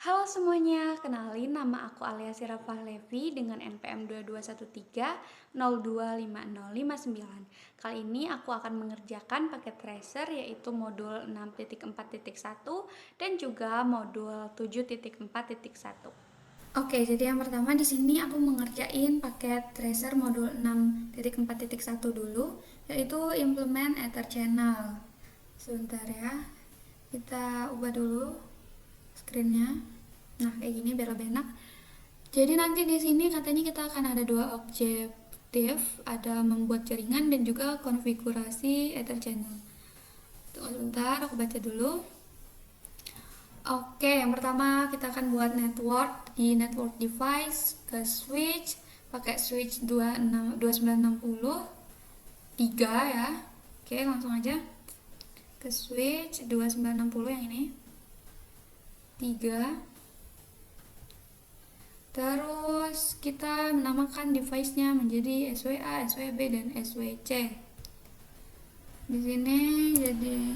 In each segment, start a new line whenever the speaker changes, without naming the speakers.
Halo semuanya, kenalin nama aku Alia Sirafah Levi dengan NPM 2213025059. Kali ini aku akan mengerjakan paket tracer yaitu modul 6.4.1 dan juga modul 7.4.1. Oke, jadi yang pertama di sini aku mengerjain paket tracer modul 6.4.1 dulu, yaitu implement Ether channel. Sebentar ya, kita ubah dulu screennya. Nah, kayak gini biar lebih enak. Jadi nanti di sini katanya kita akan ada dua objektif, ada membuat jaringan dan juga konfigurasi Ether channel. Tunggu sebentar, aku baca dulu. Oke, yang pertama kita akan buat network di network device ke switch pakai switch 2960 3 ya. Oke, langsung aja ke switch 2960 yang ini 3. Terus kita menamakan device-nya menjadi SWA, SWB dan SWC. Di sini jadi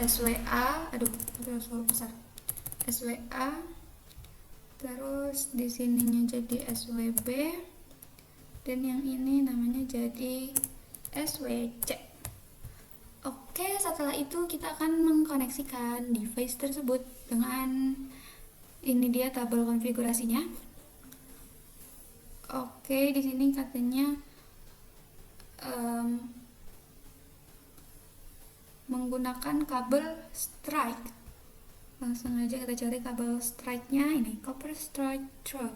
SWA, aduh, terus huruf besar. SWA. Terus di sininya jadi SWB dan yang ini namanya jadi SWC. Oke, setelah itu kita akan mengkoneksikan device tersebut dengan ini dia tabel konfigurasinya. Oke, di sini katanya menggunakan kabel strike. Langsung aja kita cari kabel strike-nya, ini copper strike truck.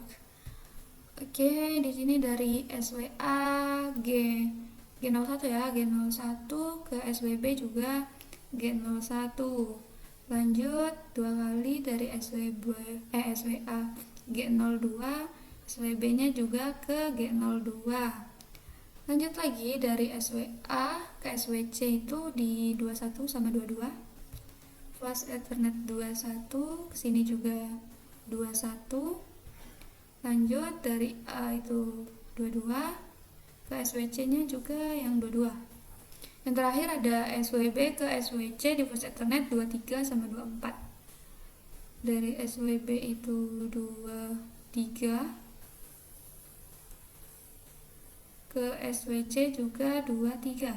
Oke, di sini dari SWA G01 ya, G01 ke SWB juga G01. Lanjut dua kali dari SWA G02, SWB-nya juga ke G02. Lanjut lagi dari SWA ke SWC itu di 21 sama 22. Flash Ethernet 21, kesini juga 21. Lanjut dari A itu 22 ke SWC-nya juga yang 22. Yang terakhir ada SWB ke SWC di flash Ethernet 23 sama 24. Dari SWB itu 23 ke SWC juga 23.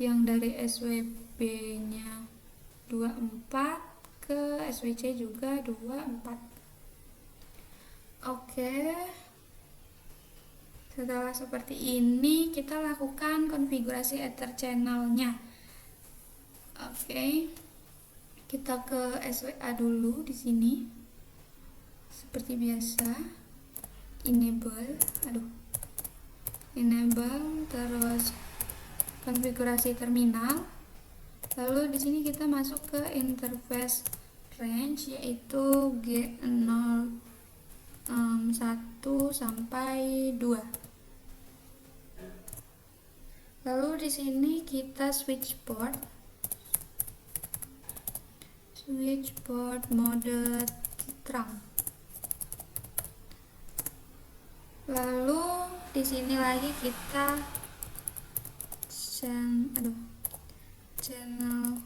Yang dari SWB-nya 24 ke SWC juga 24. Oke. Setelah seperti ini kita lakukan konfigurasi Ether channel-nya. Oke. Kita ke SWA dulu di sini. Seperti biasa. Enable, terus konfigurasi terminal. Lalu di sini kita masuk ke interface range yaitu G01 sampai 2. Lalu di sini kita switch port mode terang. Lalu di sini lagi kita channel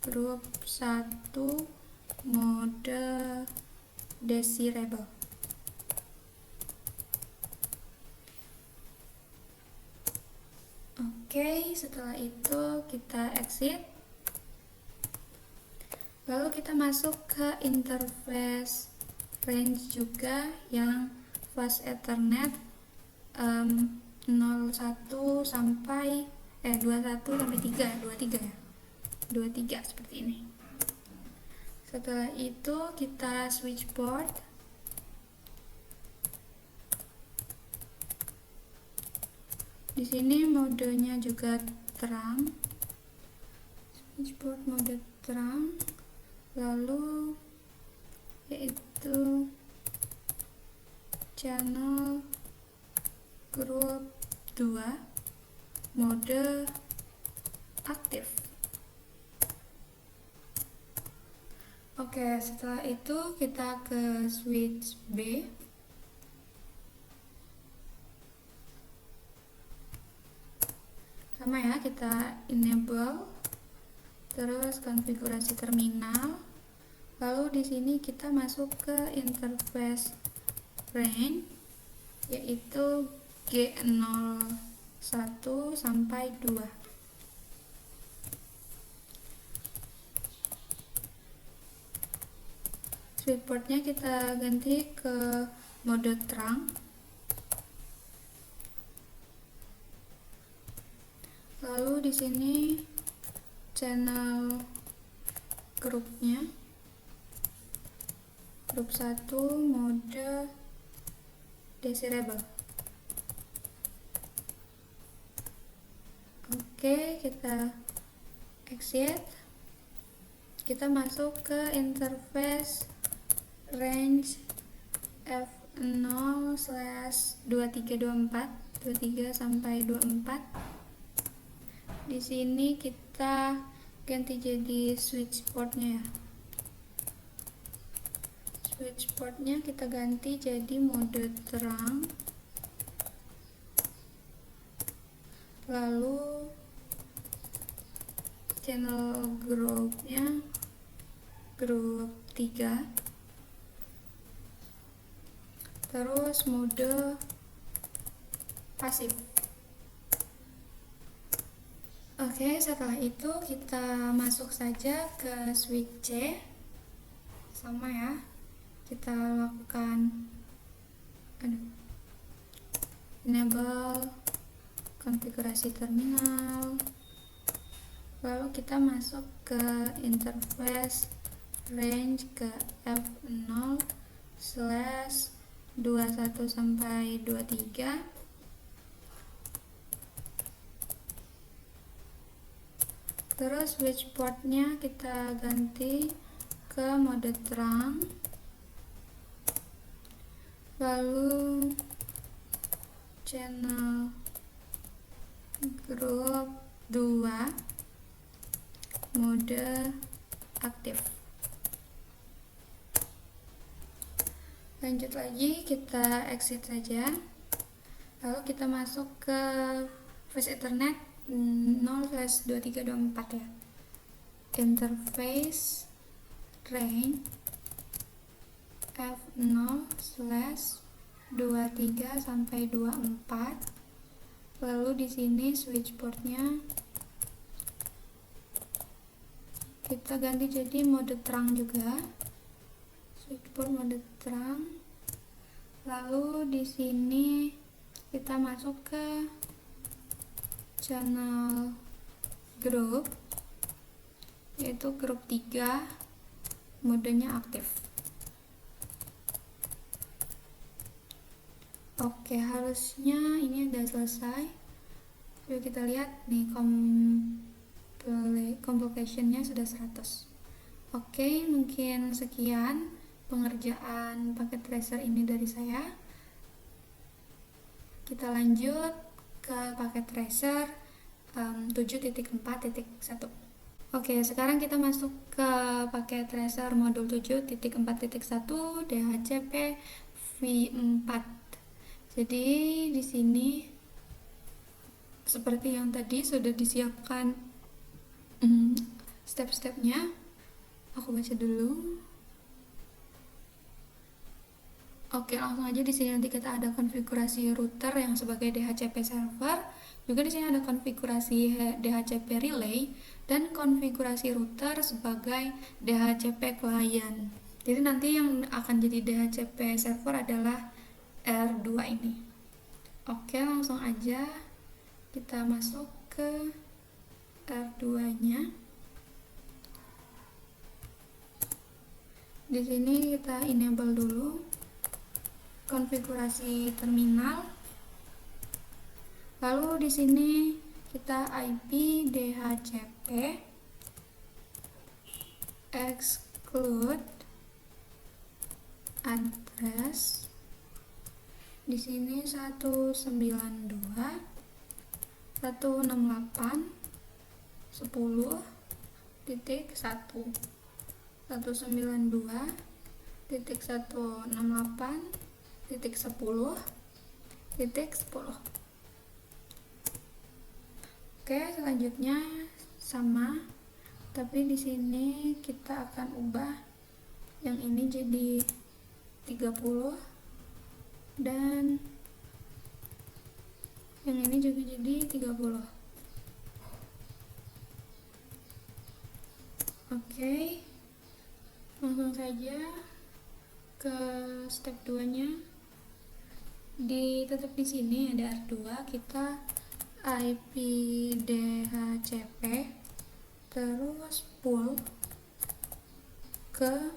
group 1 mode desirable. Oke, setelah itu kita exit. Lalu kita masuk ke interface range juga yang flash Ethernet 21 sampai 21 sampai 3, 23 ya. 23 seperti ini. Setelah itu kita switch port. Di sini modenya juga terang. Switch port mode terang. Lalu yaitu channel group 2 mode aktif. Oke, setelah itu kita ke switch B. Sama ya, kita enable, terus konfigurasi terminal, Lalu di sini kita masuk ke interface range, yaitu G01 sampai 2. Switchboardnya kita ganti ke mode terang. Lalu di sini channel grupnya, grup 1 mode desirable. Oke, kita exit. Kita masuk ke interface range F0/2324, 23 sampai 24. Di sini kita ganti jadi switchboardnya ya. Switchboardnya kita ganti jadi mode terang. Lalu channel groupnya grup 3. Terus mode pasif. Oke, setelah itu kita masuk saja ke switch C. Sama ya, kita lakukan enable konfigurasi terminal. Lalu kita masuk ke interface range ke F0/21 sampai 23. Terus switchboardnya kita ganti ke mode terang. Lalu channel grup 2 mode aktif. Lanjut lagi, kita exit saja. Lalu kita masuk ke face Ethernet 0/2324 ya. Interface range F0/23 sampai 24. Lalu di sini switchboardnya kita ganti jadi mode terang juga. Switchboard mode terang. Lalu di sini kita masuk ke channel group, yaitu grup 3 modenya aktif. Oke, harusnya ini udah selesai. Coba kita lihat nih, completionnya sudah 100. Oke, mungkin sekian pengerjaan paket tracer ini dari saya. Kita lanjut ke paket tracer 7.4.1. Oke, sekarang kita masuk ke paket tracer modul 7.4.1 DHCP V4. Jadi di sini seperti yang tadi sudah disiapkan step-stepnya. Aku baca dulu. Oke, langsung aja. Di sini nanti kita ada konfigurasi router yang sebagai DHCP server. Juga di sini ada konfigurasi DHCP relay dan konfigurasi router sebagai DHCP client. Jadi nanti yang akan jadi DHCP server adalah R2 ini. Oke, langsung aja kita masuk ke R2-nya. Di sini kita enable dulu konfigurasi terminal. Lalu di sini kita IP DHCP exclude address. Di sini 192.168.168.10.10. Oke, selanjutnya sama, tapi di sini kita akan ubah yang ini jadi 30, dan yang ini juga jadi 30. Oke, langsung saja ke step 2 nya. Tetap di sini ada R2, kita IP DHCP terus pull ke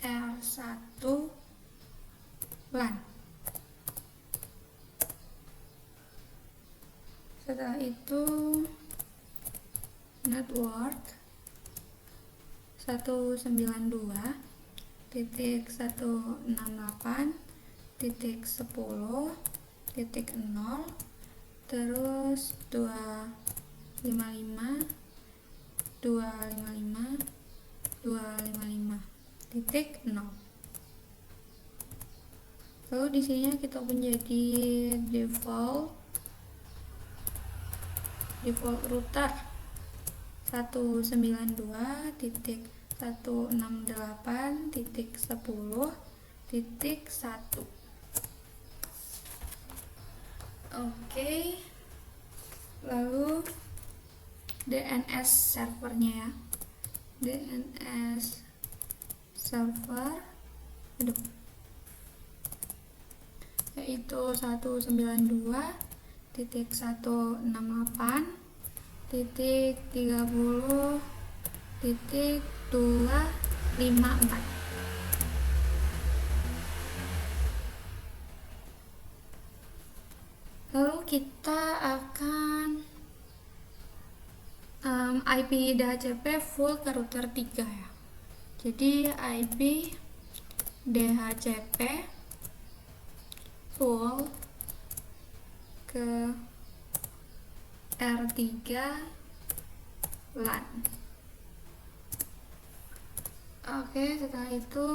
R1 LAN. Setelah itu network 192.168.10.0 terus 255.255.0. Lalu di sini kita menjadi default router 192.168.10.1. Oke, lalu DNS servernya ya. DNS server yaitu 192.168.30.254. Lalu kita akan IP DHCP full ke router 3 ya. Jadi IP DHCP full ke R3 LAN. Oke, setelah itu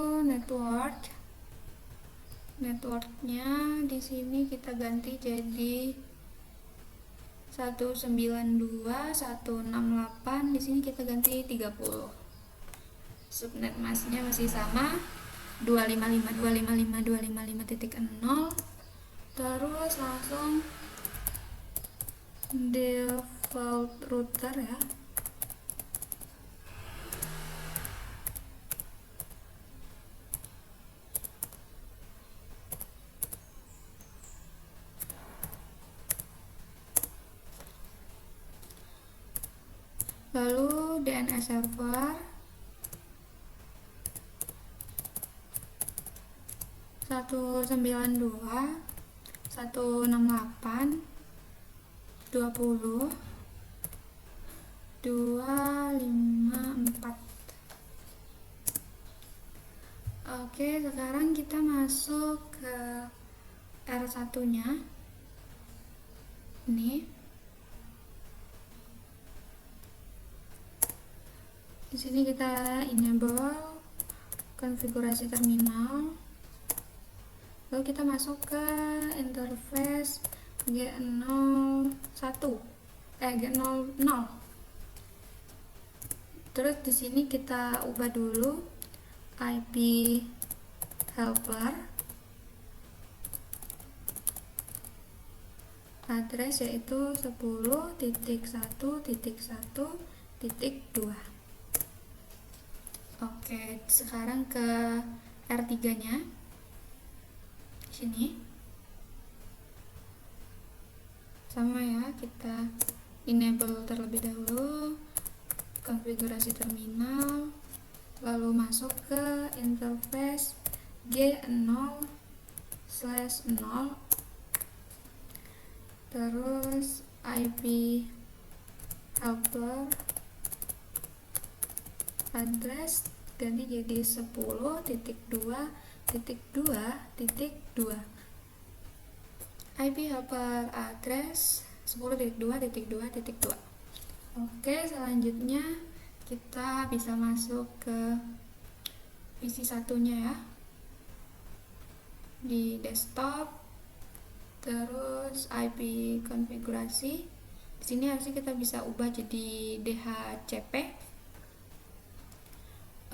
networknya di sini kita ganti jadi 192.168, di sini kita ganti 30. Subnet masknya masih sama 255.255.255.0. terus langsung default router ya. Lalu DNS server 192.168.20.254. Oke, sekarang kita masuk ke R1 nya ini. Di sini kita enable konfigurasi terminal. Lalu kita masuk ke interface G01 G00. Terus di sini kita ubah dulu IP helper address, yaitu 10.1.1.2. Oke, sekarang ke R3 nya sini sama ya, kita enable terlebih dahulu konfigurasi terminal, lalu masuk ke interface G0/0, terus IP helper address ganti jadi 10.2.2.2. IP helper address 10.2.2.2. Oke, selanjutnya kita bisa masuk ke PC satunya ya, di desktop, terus IP konfigurasi. Di sini harusnya kita bisa ubah jadi DHCP.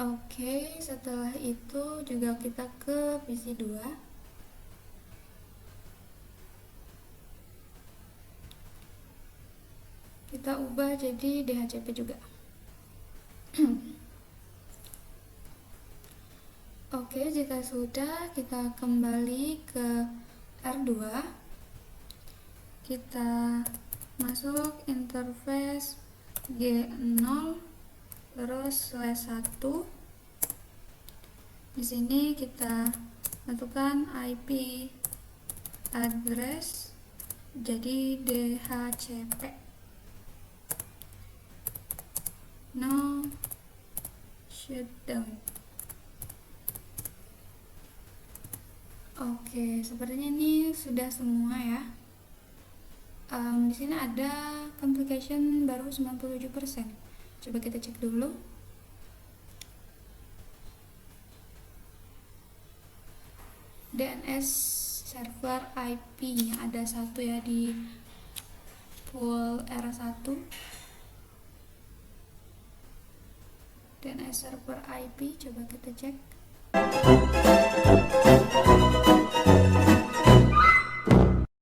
Oke, setelah itu juga kita ke PC 2. Kita ubah jadi DHCP juga. Oke, jika sudah, kita kembali ke R2. Kita masuk interface G0 terus /1. Di sini kita masukkan IP address jadi DHCP. No shutdown. Oke, sepertinya ini sudah semua ya. Di sini ada complication baru 97%. Coba kita cek dulu. DNS server IP-nya ada satu ya di pool R1. DNS server IP, coba kita cek.